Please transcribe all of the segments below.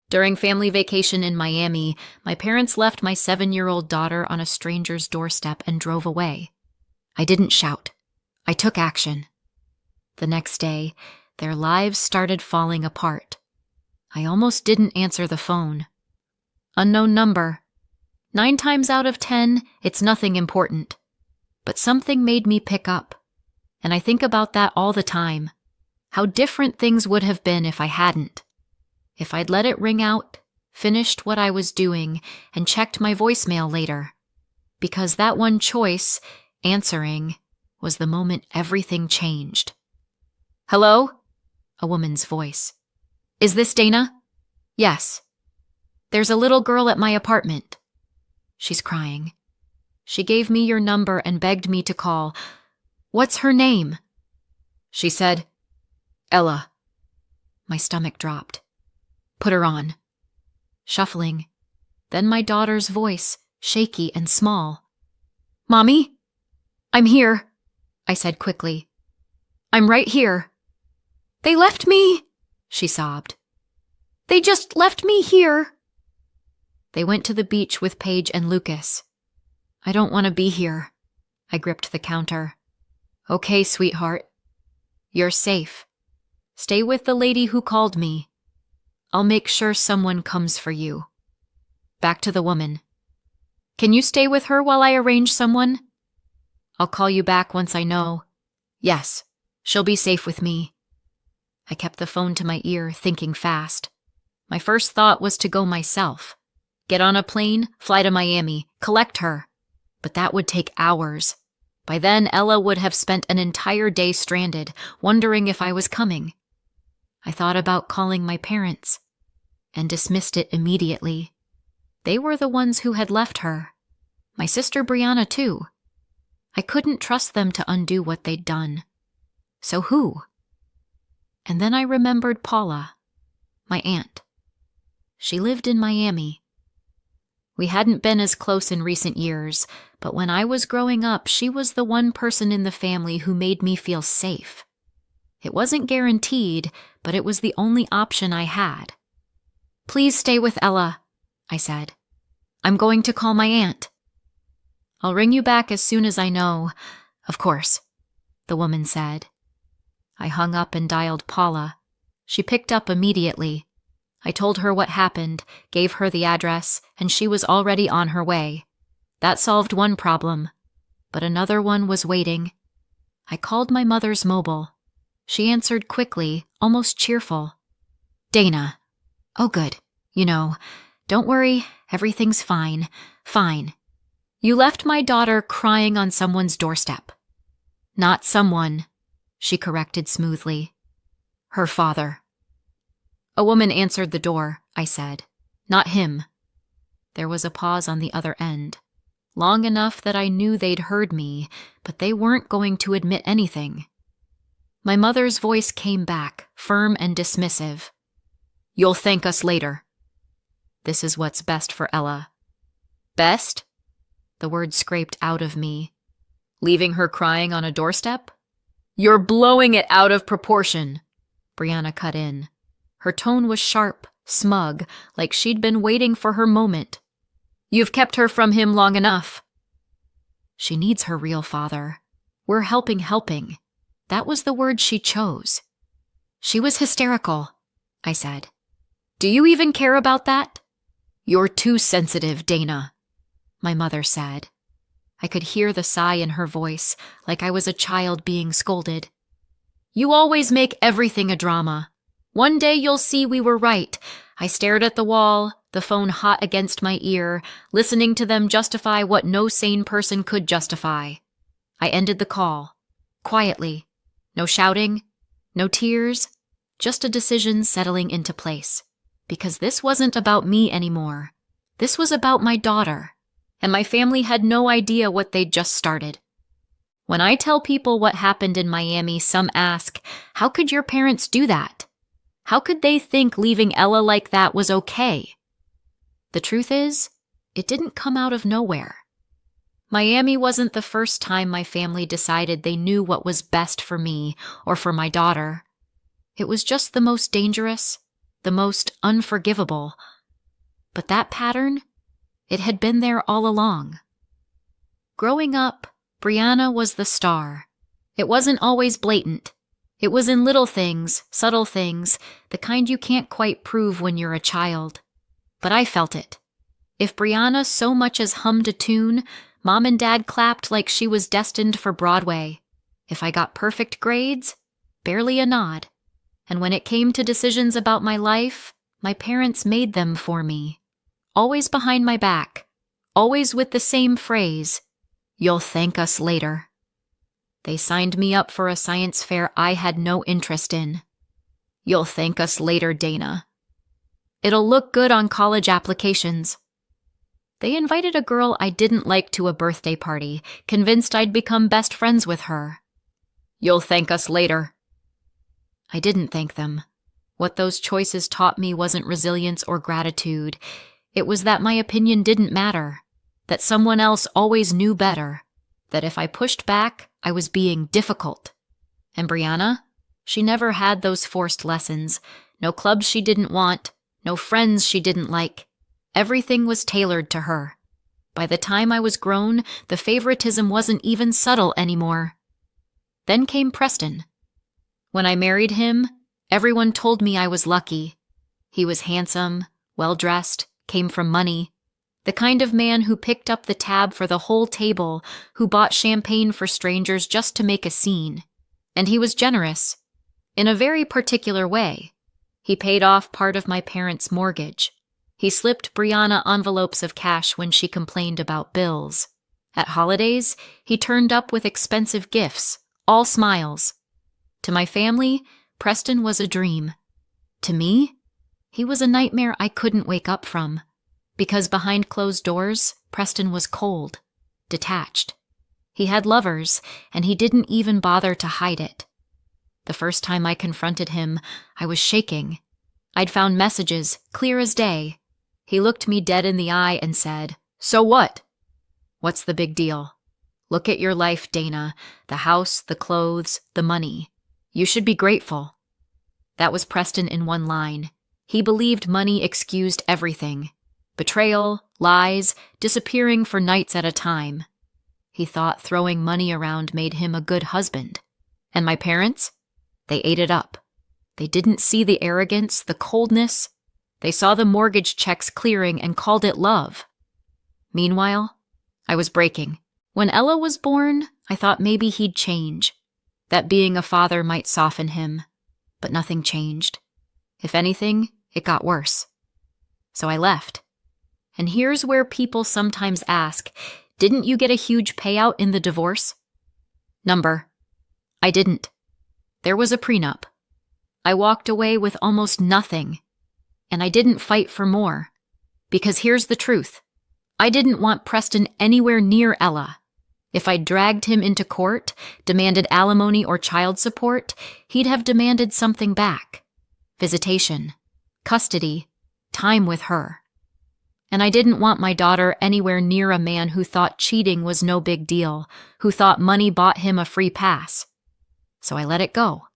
During family vacation in Miami, my parents left my 7-year-old daughter on a stranger's doorstep and drove away. I didn't shout. I took action. The next day, their lives started falling apart. I almost didn't answer the phone. Unknown number. 9 times out of 10, it's nothing important. But something made me pick up. And I think about that all the time. How different things would have been if I hadn't. If I'd let it ring out, finished what I was doing, and checked my voicemail later. Because that one choice, answering, was the moment everything changed. Hello? A woman's voice. Is this Dana? Yes. There's a little girl at my apartment. She's crying. She gave me your number and begged me to call. What's her name? She said, Ella. My stomach dropped. Put her on. Shuffling. Then my daughter's voice, shaky and small. Mommy? I'm here, I said quickly. I'm right here. They left me, she sobbed. They just left me here. They went to the beach with Paige and Lucas. I don't want to be here. I gripped the counter. Okay, sweetheart. You're safe. Stay with the lady who called me. I'll make sure someone comes for you. Back to the woman. Can you stay with her while I arrange someone? I'll call you back once I know. Yes, she'll be safe with me. I kept the phone to my ear, thinking fast. My first thought was to go myself. Get on a plane, fly to Miami, collect her. But that would take hours. By then, Ella would have spent an entire day stranded, wondering if I was coming. I thought about calling my parents, and dismissed it immediately. They were the ones who had left her. My sister Brianna, too. I couldn't trust them to undo what they'd done. So who? And then I remembered Paula, my aunt. She lived in Miami. We hadn't been as close in recent years, but when I was growing up, she was the one person in the family who made me feel safe. It wasn't guaranteed, but it was the only option I had. Please stay with Ella, I said. I'm going to call my aunt. I'll ring you back as soon as I know. Of course, the woman said. I hung up and dialed Paula. She picked up immediately. I told her what happened, gave her the address, and she was already on her way. That solved one problem, but another one was waiting. I called my mother's mobile. She answered quickly, almost cheerful. Dana. Oh, good. Don't worry, everything's fine. Fine. You left my daughter crying on someone's doorstep. Not someone, she corrected smoothly. Her father. A woman answered the door, I said. Not him. There was a pause on the other end. Long enough that I knew they'd heard me, but they weren't going to admit anything. My mother's voice came back, firm and dismissive. You'll thank us later. This is what's best for Ella. Best? The word scraped out of me. Leaving her crying on a doorstep? You're blowing it out of proportion, Brianna cut in. Her tone was sharp, smug, like she'd been waiting for her moment. You've kept her from him long enough. She needs her real father. We're helping. That was the word she chose. She was hysterical, I said. Do you even care about that? You're too sensitive, Dana, my mother said. I could hear the sigh in her voice, like I was a child being scolded. You always make everything a drama. One day you'll see we were right. I stared at the wall, the phone hot against my ear, listening to them justify what no sane person could justify. I ended the call. Quietly. No shouting, no tears, just a decision settling into place. Because this wasn't about me anymore. This was about my daughter. And my family had no idea what they'd just started. When I tell people what happened in Miami, some ask, how could your parents do that? How could they think leaving Ella like that was okay? The truth is, it didn't come out of nowhere. Miami wasn't the first time my family decided they knew what was best for me or for my daughter. It was just the most dangerous, the most unforgivable. But that pattern, it had been there all along. Growing up, Brianna was the star. It wasn't always blatant. It was in little things, subtle things, the kind you can't quite prove when you're a child. But I felt it. If Brianna so much as hummed a tune, Mom and Dad clapped like she was destined for Broadway. If I got perfect grades, barely a nod. And when it came to decisions about my life, my parents made them for me. Always behind my back. Always with the same phrase, "You'll thank us later." They signed me up for a science fair I had no interest in. "You'll thank us later, Dana. It'll look good on college applications." They invited a girl I didn't like to a birthday party, convinced I'd become best friends with her. "You'll thank us later." I didn't thank them. What those choices taught me wasn't resilience or gratitude. It was that my opinion didn't matter, that someone else always knew better, that if I pushed back, I was being difficult. And Brianna, she never had those forced lessons. No clubs she didn't want, no friends she didn't like. Everything was tailored to her. By the time I was grown, the favoritism wasn't even subtle anymore. Then came Preston. When I married him, everyone told me I was lucky. He was handsome, well-dressed, came from money. The kind of man who picked up the tab for the whole table, who bought champagne for strangers just to make a scene. And he was generous, in a very particular way. He paid off part of my parents' mortgage. He slipped Brianna envelopes of cash when she complained about bills. At holidays, he turned up with expensive gifts, all smiles. To my family, Preston was a dream. To me, he was a nightmare I couldn't wake up from. Because behind closed doors, Preston was cold, detached. He had lovers, and he didn't even bother to hide it. The first time I confronted him, I was shaking. I'd found messages, clear as day. He looked me dead in the eye and said, "So what?" "What's the big deal? Look at your life, Dana. The house, the clothes, the money. You should be grateful." That was Preston in one line. He believed money excused everything. Betrayal, lies, disappearing for nights at a time. He thought throwing money around made him a good husband. And my parents? They ate it up. They didn't see the arrogance, the coldness. They saw the mortgage checks clearing and called it love. Meanwhile, I was breaking. When Ella was born, I thought maybe he'd change. That being a father might soften him. But nothing changed. If anything, it got worse. So I left. And here's where people sometimes ask, didn't you get a huge payout in the divorce? Number. I didn't. There was a prenup. I walked away with almost nothing. And I didn't fight for more. Because here's the truth. I didn't want Preston anywhere near Ella. If I dragged him into court, demanded alimony or child support, he'd have demanded something back. Visitation, custody, time with her. And I didn't want my daughter anywhere near a man who thought cheating was no big deal, who thought money bought him a free pass. So I let it go.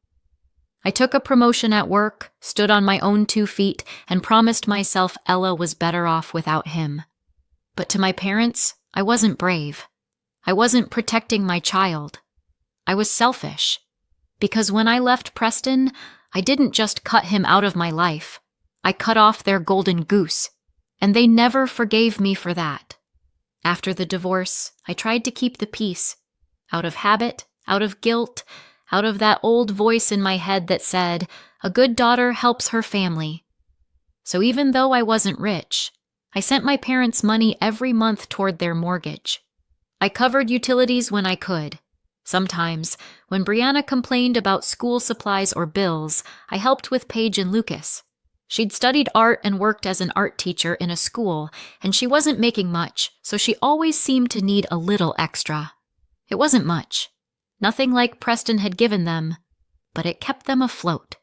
I took a promotion at work, stood on my own 2 feet, and promised myself Ella was better off without him. But to my parents, I wasn't brave. I wasn't protecting my child. I was selfish. Because when I left Preston, I didn't just cut him out of my life. I cut off their golden goose. And they never forgave me for that. After the divorce, I tried to keep the peace. Out of habit, out of guilt, out of that old voice in my head that said, a good daughter helps her family. So even though I wasn't rich, I sent my parents money every month toward their mortgage. I covered utilities when I could. Sometimes, when Brianna complained about school supplies or bills, I helped with Paige and Lucas. She'd studied art and worked as an art teacher in a school, and she wasn't making much, so she always seemed to need a little extra. It wasn't much. Nothing like Preston had given them, but it kept them afloat.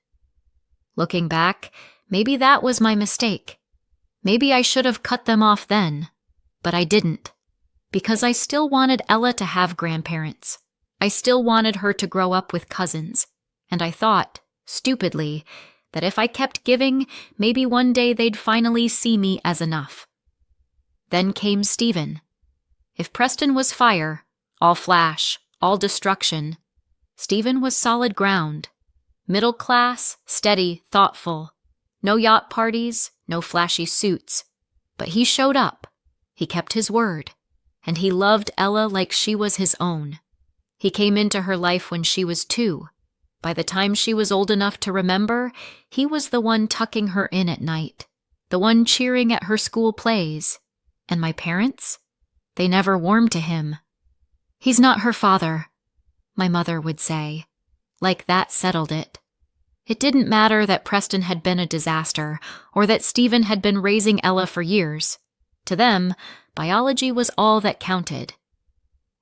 Looking back, maybe that was my mistake. Maybe I should have cut them off then, but I didn't, because I still wanted Ella to have grandparents. I still wanted her to grow up with cousins, and I thought, stupidly, that if I kept giving, maybe one day they'd finally see me as enough. Then came Stephen. If Preston was fire, all flash, all destruction, Stephen was solid ground. Middle class, steady, thoughtful. No yacht parties, no flashy suits. But he showed up. He kept his word. And he loved Ella like she was his own. He came into her life when she was 2. By the time she was old enough to remember, he was the one tucking her in at night, the one cheering at her school plays. And my parents? They never warmed to him. "He's not her father," my mother would say. Like that settled it. It didn't matter that Preston had been a disaster, or that Stephen had been raising Ella for years. To them, biology was all that counted.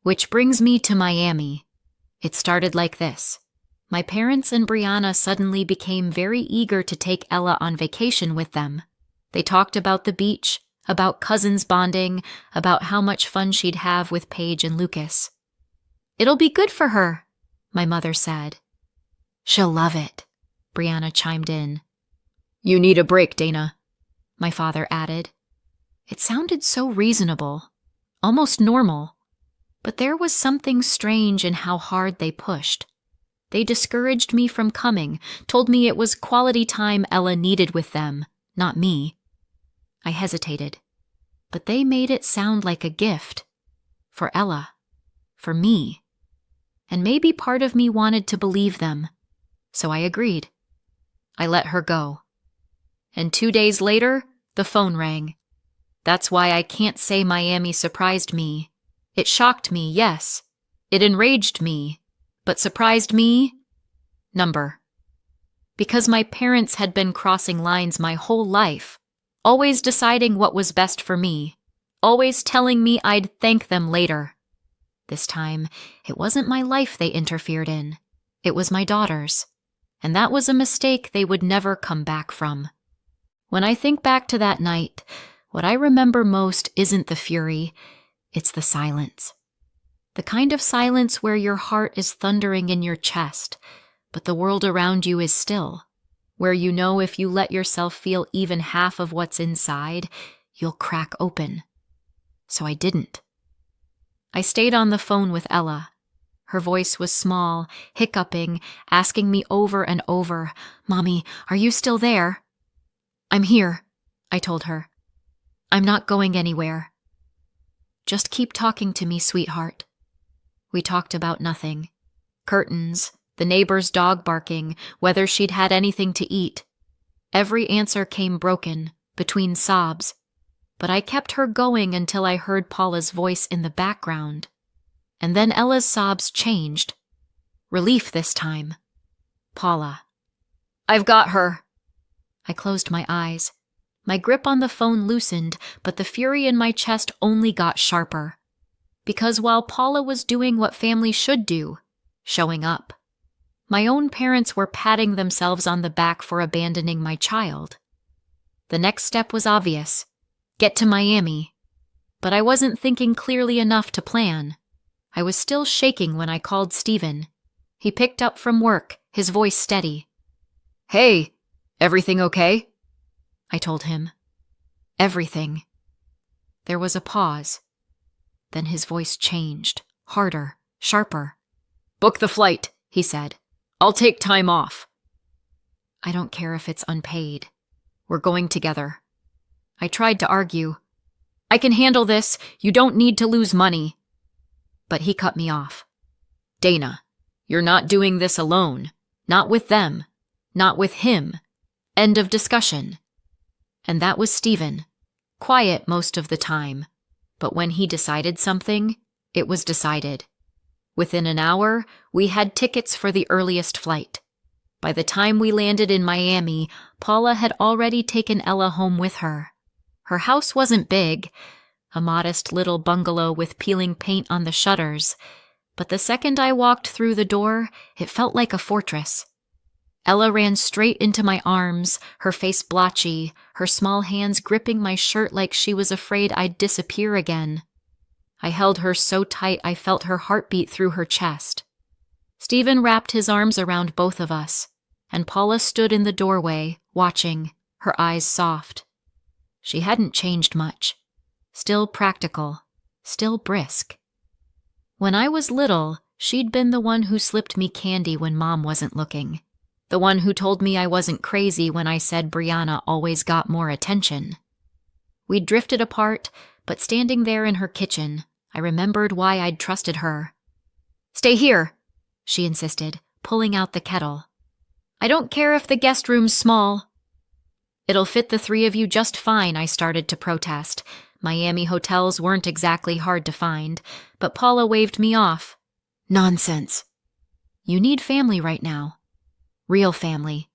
Which brings me to Miami. It started like this. My parents and Brianna suddenly became very eager to take Ella on vacation with them. They talked about the beach, about cousins bonding, about how much fun she'd have with Paige and Lucas. "It'll be good for her," my mother said. "She'll love it," Brianna chimed in. "You need a break, Dana," my father added. It sounded so reasonable, almost normal, but there was something strange in how hard they pushed. They discouraged me from coming, told me it was quality time Ella needed with them, not me. I hesitated, but they made it sound like a gift. For Ella. For me. And maybe part of me wanted to believe them, so I agreed. I let her go. And 2 days later, the phone rang. That's why I can't say Miami surprised me. It shocked me, yes. It enraged me. But surprised me? Number. Because my parents had been crossing lines my whole life, always deciding what was best for me, always telling me I'd thank them later. This time, it wasn't my life they interfered in. It was my daughter's. And that was a mistake they would never come back from. When I think back to that night, what I remember most isn't the fury, it's the silence. The kind of silence where your heart is thundering in your chest, but the world around you is still, where you know if you let yourself feel even half of what's inside, you'll crack open. So I didn't. I stayed on the phone with Ella. Her voice was small, hiccuping, asking me over and over, "Mommy, are you still there?" "I'm here," I told her. "I'm not going anywhere." "Just keep talking to me, sweetheart." We talked about nothing. Curtains, the neighbor's dog barking, whether she'd had anything to eat. Every answer came broken, between sobs. But I kept her going until I heard Paula's voice in the background. And then Ella's sobs changed. Relief this time. Paula. "I've got her." I closed my eyes. My grip on the phone loosened, but the fury in my chest only got sharper. Because while Paula was doing what family should do, showing up, my own parents were patting themselves on the back for abandoning my child. The next step was obvious. Get to Miami. But I wasn't thinking clearly enough to plan. I was still shaking when I called Stephen. He picked up from work, his voice steady. "Hey, everything okay?" I told him. "Everything." There was a pause. Then his voice changed, harder, sharper. "Book the flight," he said. "I'll take time off." "I don't care if it's unpaid. We're going together." I tried to argue. "I can handle this. You don't need to lose money." But he cut me off. "Dana, you're not doing this alone. Not with them. Not with him. End of discussion." And that was Stephen. Quiet most of the time. But when he decided something, it was decided. Within an hour, we had tickets for the earliest flight. By the time we landed in Miami, Paula had already taken Ella home with her. Her house wasn't big, a modest little bungalow with peeling paint on the shutters, but the second I walked through the door, it felt like a fortress. Ella ran straight into my arms, her face blotchy, her small hands gripping my shirt like she was afraid I'd disappear again. I held her so tight I felt her heartbeat through her chest. Stephen wrapped his arms around both of us, and Paula stood in the doorway, watching, her eyes soft. She hadn't changed much. Still practical, still brisk. When I was little, she'd been the one who slipped me candy when Mom wasn't looking. The one who told me I wasn't crazy when I said Brianna always got more attention. We'd drifted apart, but standing there in her kitchen, I remembered why I'd trusted her. "Stay here," she insisted, pulling out the kettle. "I don't care if the guest room's small." "It'll fit the three of you just fine," I started to protest. Miami hotels weren't exactly hard to find, but Paula waved me off. "Nonsense. You need family right now. Real family."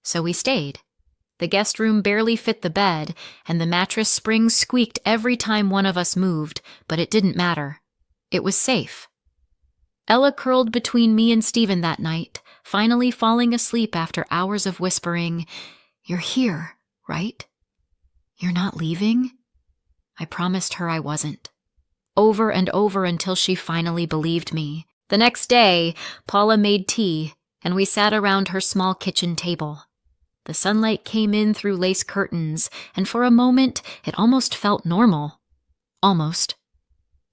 So we stayed. The guest room barely fit the bed, and the mattress springs squeaked every time one of us moved, but it didn't matter. It was safe. Ella curled between me and Stephen that night, finally falling asleep after hours of whispering, "You're here, right? You're not leaving?" I promised her I wasn't. Over and over until she finally believed me. The next day, Paula made tea, and we sat around her small kitchen table. The sunlight came in through lace curtains, and for a moment, it almost felt normal. Almost.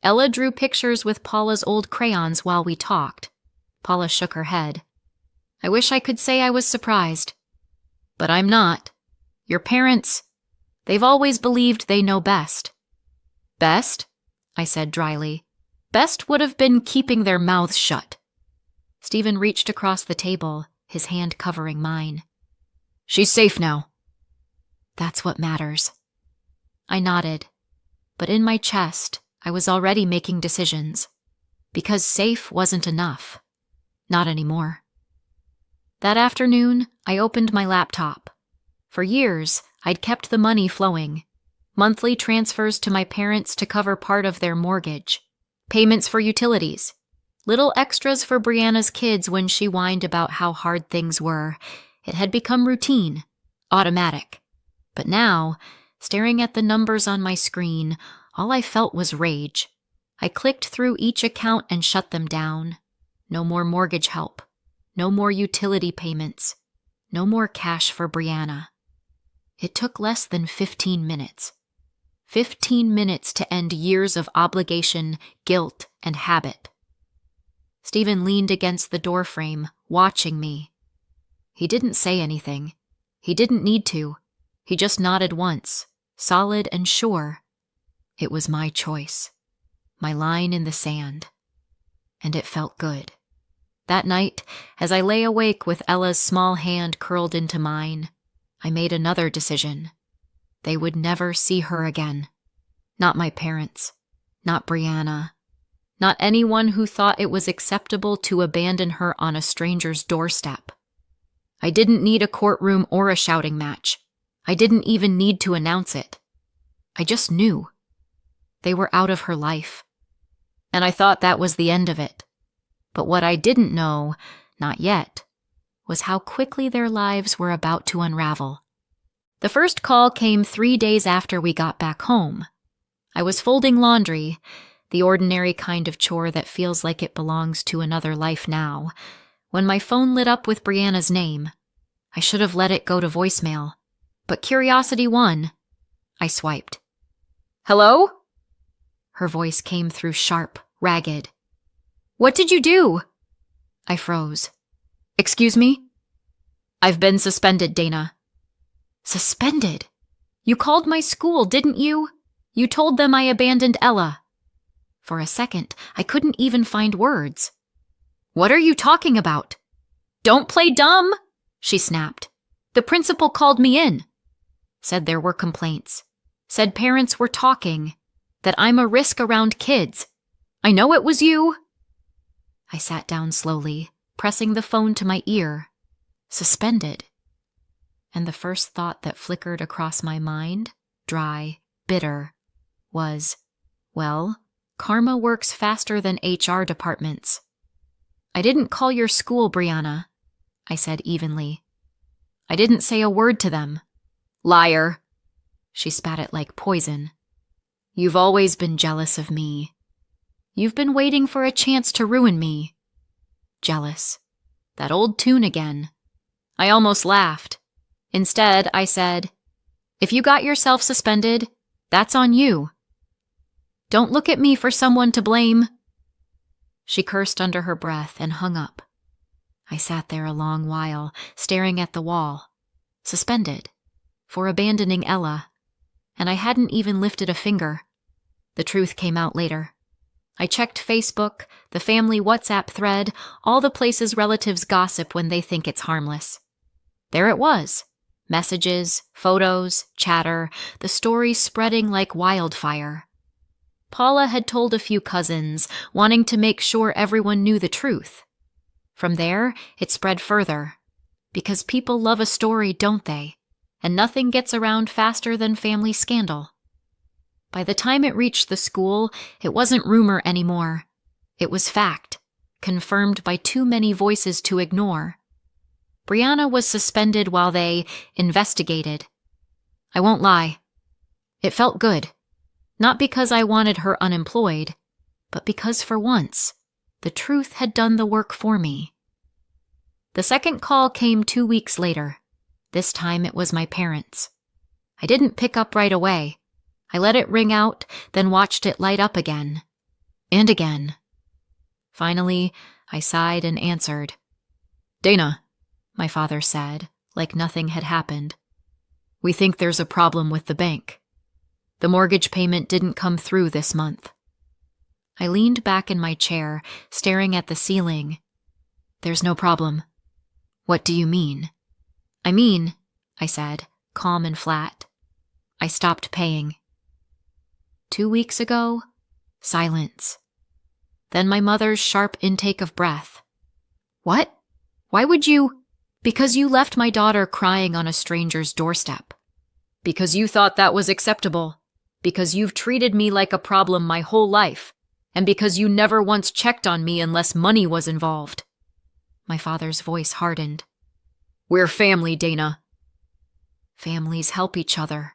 Ella drew pictures with Paula's old crayons while we talked. Paula shook her head. "I wish I could say I was surprised. But I'm not. Your parents, they've always believed they know best." "Best?" I said dryly. "Best would have been keeping their mouths shut." Stephen reached across the table, his hand covering mine. "She's safe now." "That's what matters." I nodded, but in my chest, I was already making decisions. Because safe wasn't enough. Not anymore. That afternoon, I opened my laptop. For years, I'd kept the money flowing. Monthly transfers to my parents to cover part of their mortgage. Payments for utilities. Little extras for Brianna's kids when she whined about how hard things were. It had become routine, automatic. But now, staring at the numbers on my screen, all I felt was rage. I clicked through each account and shut them down. No more mortgage help. No more utility payments. No more cash for Brianna. It took less than 15 minutes. 15 minutes to end years of obligation, guilt, and habit. Stephen leaned against the doorframe, watching me. He didn't say anything. He didn't need to. He just nodded once, solid and sure. It was my choice. My line in the sand. And it felt good. That night, as I lay awake with Ella's small hand curled into mine, I made another decision. They would never see her again. Not my parents. Not Brianna. Not anyone who thought it was acceptable to abandon her on a stranger's doorstep. I didn't need a courtroom or a shouting match. I didn't even need to announce it. I just knew. They were out of her life. And I thought that was the end of it. But what I didn't know, not yet, was how quickly their lives were about to unravel. The first call came 3 days after we got back home. I was folding laundry, the ordinary kind of chore that feels like it belongs to another life now, when my phone lit up with Brianna's name. I should have let it go to voicemail, but curiosity won. I swiped. "Hello?" Her voice came through sharp, ragged. "What did you do?" I froze. "Excuse me?" "I've been suspended, Dana." "Suspended? You called my school, didn't you? You told them I abandoned Ella." For a second, I couldn't even find words. "What are you talking about?" "Don't play dumb," she snapped. "The principal called me in. Said there were complaints. Said parents were talking. That I'm a risk around kids. I know it was you." I sat down slowly, pressing the phone to my ear. Suspended. And the first thought that flickered across my mind, dry, bitter, was, well, karma works faster than HR departments. "I didn't call your school, Brianna," I said evenly. "I didn't say a word to them." "Liar." She spat it like poison. "You've always been jealous of me. You've been waiting for a chance to ruin me." Jealous. That old tune again. I almost laughed. Instead, I said, "If you got yourself suspended, that's on you. Don't look at me for someone to blame." She cursed under her breath and hung up. I sat there a long while, staring at the wall, suspended, for abandoning Ella, and I hadn't even lifted a finger. The truth came out later. I checked Facebook, the family WhatsApp thread, all the places relatives gossip when they think it's harmless. There it was. Messages, photos, chatter, the story spreading like wildfire. Paula had told a few cousins, wanting to make sure everyone knew the truth. From there, it spread further. Because people love a story, don't they? And nothing gets around faster than family scandal. By the time it reached the school, it wasn't rumor anymore. It was fact, confirmed by too many voices to ignore. Brianna was suspended while they investigated. I won't lie. It felt good. Not because I wanted her unemployed, but because for once, the truth had done the work for me. The second call came 2 weeks later. This time it was my parents. I didn't pick up right away. I let it ring out, then watched it light up again. And again. Finally, I sighed and answered. "Dana," my father said, like nothing had happened. "We think there's a problem with the bank. The mortgage payment didn't come through this month." I leaned back in my chair, staring at the ceiling. "There's no problem. What do you mean?" I said, calm and flat. "I stopped paying." 2 weeks ago, silence. Then my mother's sharp intake of breath. "What? Why would you?" "Because you left my daughter crying on a stranger's doorstep. Because you thought that was acceptable. Because you've treated me like a problem my whole life. And because you never once checked on me unless money was involved." My father's voice hardened. "We're family, Dana." Families help each other.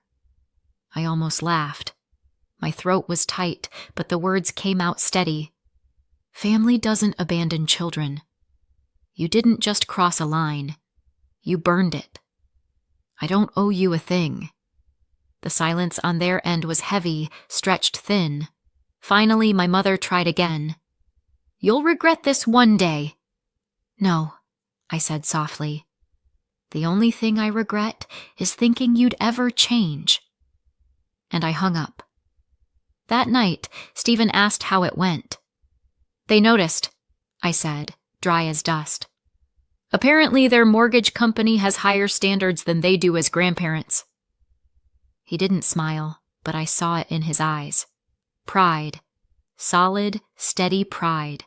I almost laughed. My throat was tight, but the words came out steady. Family doesn't abandon children. You didn't just cross a line. You burned it. I don't owe you a thing. The silence on their end was heavy, stretched thin. Finally, my mother tried again. "You'll regret this one day." "No," I said softly. "The only thing I regret is thinking you'd ever change." And I hung up. That night, Stephen asked how it went. "They noticed," I said, dry as dust. "Apparently their mortgage company has higher standards than they do as grandparents." He didn't smile, but I saw it in his eyes. Pride. Solid, steady pride.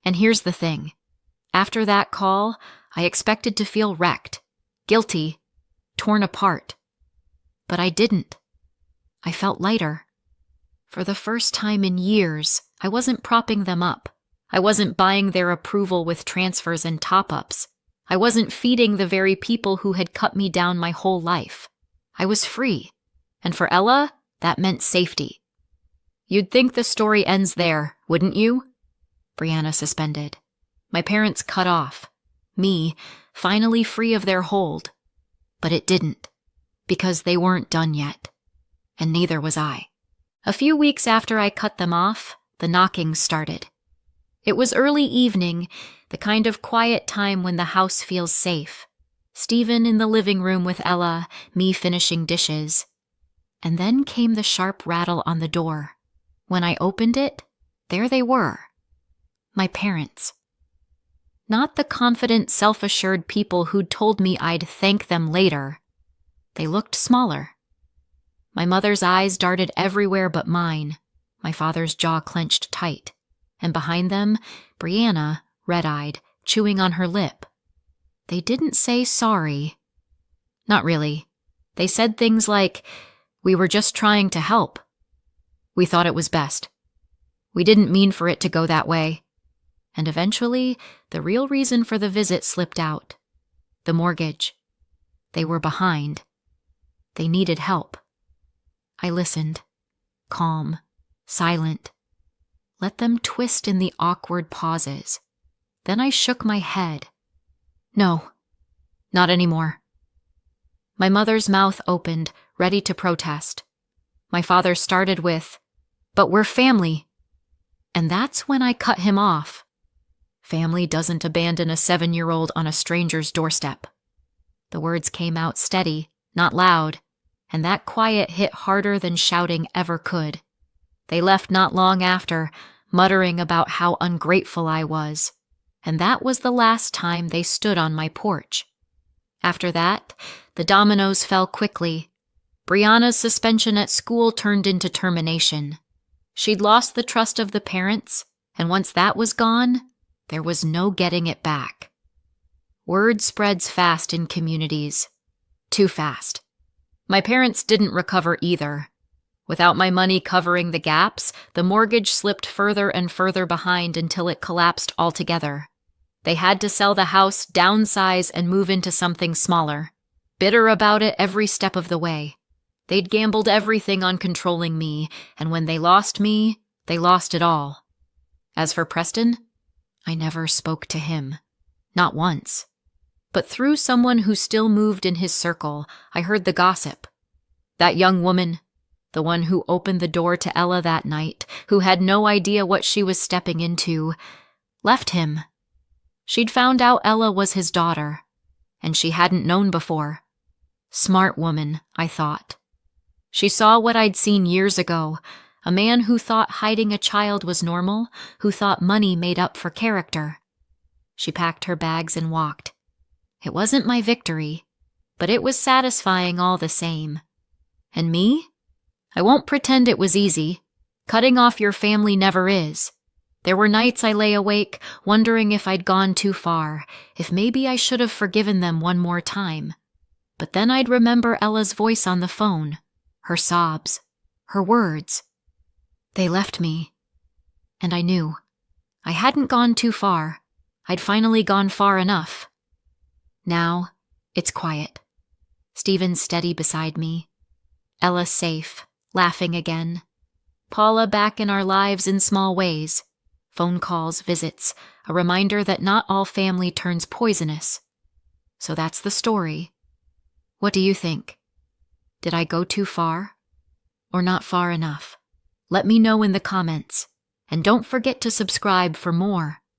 And here's the thing. After that call, I expected to feel wrecked, guilty, torn apart. But I didn't. I felt lighter. For the first time in years, I wasn't propping them up. I wasn't buying their approval with transfers and top-ups. I wasn't feeding the very people who had cut me down my whole life. I was free. And for Ella, that meant safety. "You'd think the story ends there, wouldn't you?" Brianna suspended. My parents cut off. Me, finally free of their hold. But it didn't. Because they weren't done yet. And neither was I. A few weeks after I cut them off, the knocking started. It was early evening, the kind of quiet time when the house feels safe. Stephen in the living room with Ella, me finishing dishes. And then came the sharp rattle on the door. When I opened it, there they were. My parents. Not the confident, self-assured people who'd told me I'd thank them later. They looked smaller. My mother's eyes darted everywhere but mine. My father's jaw clenched tight. And behind them, Brianna, red-eyed, chewing on her lip. They didn't say sorry. Not really. They said things like, "We were just trying to help. We thought it was best. We didn't mean for it to go that way." And eventually, the real reason for the visit slipped out. The mortgage. They were behind. They needed help. I listened. Calm. Silent. Let them twist in the awkward pauses. Then I shook my head. No. Not anymore. My mother's mouth opened, ready to protest. My father started with, "But we're family." And that's when I cut him off. Family doesn't abandon a 7-year-old on a stranger's doorstep. The words came out steady, not loud, and that quiet hit harder than shouting ever could. They left not long after, muttering about how ungrateful I was, and that was the last time they stood on my porch. After that, the dominoes fell quickly. Brianna's suspension at school turned into termination. She'd lost the trust of the parents, and once that was gone, there was no getting it back. Word spreads fast in communities. Too fast. My parents didn't recover either. Without my money covering the gaps, the mortgage slipped further and further behind until it collapsed altogether. They had to sell the house, downsize, and move into something smaller. Bitter about it every step of the way. They'd gambled everything on controlling me, and when they lost me, they lost it all. As for Preston, I never spoke to him. Not once. But through someone who still moved in his circle, I heard the gossip. That young woman, the one who opened the door to Ella that night, who had no idea what she was stepping into, left him. She'd found out Ella was his daughter, and she hadn't known before. Smart woman, I thought. She saw what I'd seen years ago, a man who thought hiding a child was normal, who thought money made up for character. She packed her bags and walked. It wasn't my victory, but it was satisfying all the same. And me? I won't pretend it was easy. Cutting off your family never is. There were nights I lay awake, wondering if I'd gone too far, if maybe I should have forgiven them one more time. But then I'd remember Ella's voice on the phone, her sobs, her words. They left me. And I knew. I hadn't gone too far. I'd finally gone far enough. Now, it's quiet. Stephen's steady beside me. Ella safe, laughing again. Paula back in our lives in small ways. Phone calls, visits, a reminder that not all family turns poisonous. So that's the story. What do you think? Did I go too far? Or not far enough? Let me know in the comments. And don't forget to subscribe for more.